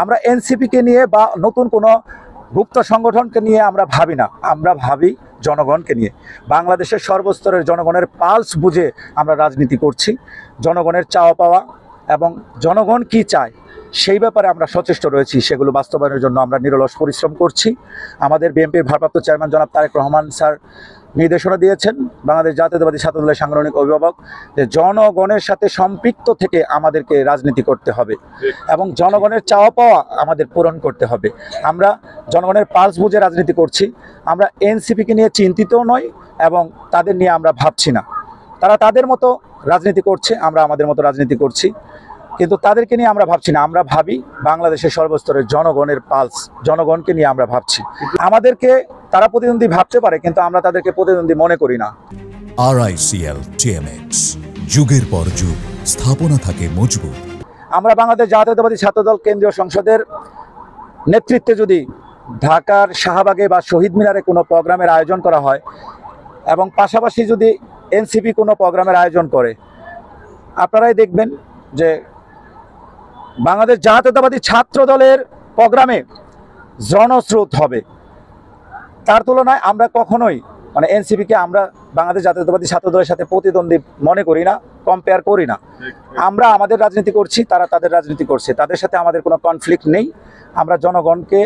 আমরা এনসিপিকে নিয়ে বা নতুন কোনো গুপ্ত সংগঠনকে নিয়ে আমরা ভাবি না, আমরা ভাবি জনগণকে নিয়ে। বাংলাদেশের সর্বস্তরের জনগণের পালস বুঝে আমরা রাজনীতি করছি। জনগণের চাওয়া পাওয়া এবং জনগণ কি চায় সেই ব্যাপারে আমরা সচেষ্ট রয়েছি, সেগুলো বাস্তবায়নের জন্য আমরা নিরলস পরিশ্রম করছি। আমাদের বিএনপির ভারপ্রাপ্ত চেয়ারম্যান জনাব তারেক রহমান স্যার নির্দেশনা দিয়েছেন, বাংলাদেশ জাতীয়তাবাদী ছাত্র দলের সাংগঠনিক অভিভাবক, যে জনগণের সাথে সম্পৃক্ত থেকে আমাদেরকে রাজনীতি করতে হবে এবং জনগণের চাওয়া পাওয়া আমাদের পূরণ করতে হবে। আমরা জনগণের পালস বুঝে রাজনীতি করছি। আমরা এনসিপিকে নিয়ে চিন্তিতও নই এবং তাদের নিয়ে আমরা ভাবছি না। তারা তাদের মতো রাজনীতি করছে, আমরা আমাদের মতো রাজনীতি করছি, কিন্তু তাদেরকে নিয়ে আমরা ভাবছি না। আমরা ভাবি বাংলাদেশের সর্বস্তরের জনগণের পালস, জনগণকে নিয়ে আমরা ভাবছি। আমাদেরকে তারা প্রতিদ্বন্দ্বী ভাবতে পারে, কিন্তু আমরা তাদেরকে প্রতিদ্বন্দ্বী মনে করি না। RICL TMX, যুগের পর যুগ স্থাপনা থাকে মজবুত। আমরা বাংলাদেশ জাতীয়তাবাদী ছাত্রদল কেন্দ্রীয় সংসদের নেতৃত্বে যদি ঢাকার শাহবাগে বা শহীদ মিনারে কোনো প্রোগ্রামের আয়োজন করা হয় এবং পাশাপাশি যদি এনসিপি কোনো প্রোগ্রামের আয়োজন করে, আপনারাই দেখবেন যে বাংলাদেশ জাতীয়তাবাদী ছাত্র দলের প্রোগ্রামে জনস্রোত হবে। তার তুলনায় আমরা কখনোই এনসিপিকে আমরা বাংলাদেশ জাতীয়তাবাদী ছাত্র দলের সাথে প্রতিদ্বন্দ্বী মনে করি না, কম্পেয়ার করি না। আমরা আমাদের রাজনীতি করছি, তারা তাদের রাজনীতি করছে, তাদের সাথে আমাদের কোনো কনফ্লিক্ট নেই। আমরা জনগণকে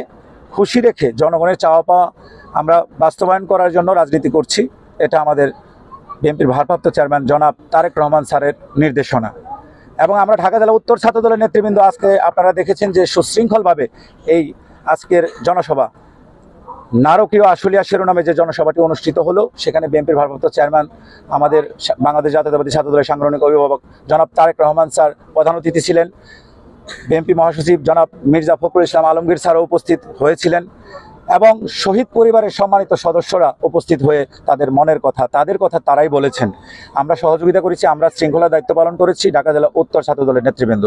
খুশি রেখে জনগণের চাওয়া পাওয়া আমরা বাস্তবায়ন করার জন্য রাজনীতি করছি। এটা আমাদের বিএনপির ভারপ্রাপ্ত চেয়ারম্যান জনাব তারেক রহমান স্যারের নির্দেশনা। এবং আমরা ঢাকা জেলা উত্তর ছাত্র দলের নেতৃবৃন্দ আজকে আপনারা দেখেছেন যে সুশৃঙ্খলভাবে এই আজকের জনসভা, নারকীয় আশুলিয়া শিরোনামে যে জনসভাটি অনুষ্ঠিত হলো, সেখানে বিএনপির ভারপ্রাপ্ত চেয়ারম্যান আমাদের বাংলাদেশ জাতীয়তাবাদী ছাত্র দলের সাংগঠনিক অভিভাবক জনাব তারেক রহমান স্যার প্রধান অতিথি ছিলেন। বিএনপি মহাসচিব জনাব মির্জা ফখরুল ইসলাম আলমগীর স্যারও উপস্থিত হয়েছিলেন এবং শহীদ পরিবারের সম্মানিত সদস্যরা উপস্থিত হয়ে তাদের মনের কথা, তাদের কথা তারাই বলেছেন। আমরা সহযোগিতা করেছি, আমরা শৃঙ্খলা দায়িত্ব পালন করেছি ঢাকা জেলা উত্তর ছাত্র দলের নেতৃবৃন্দ।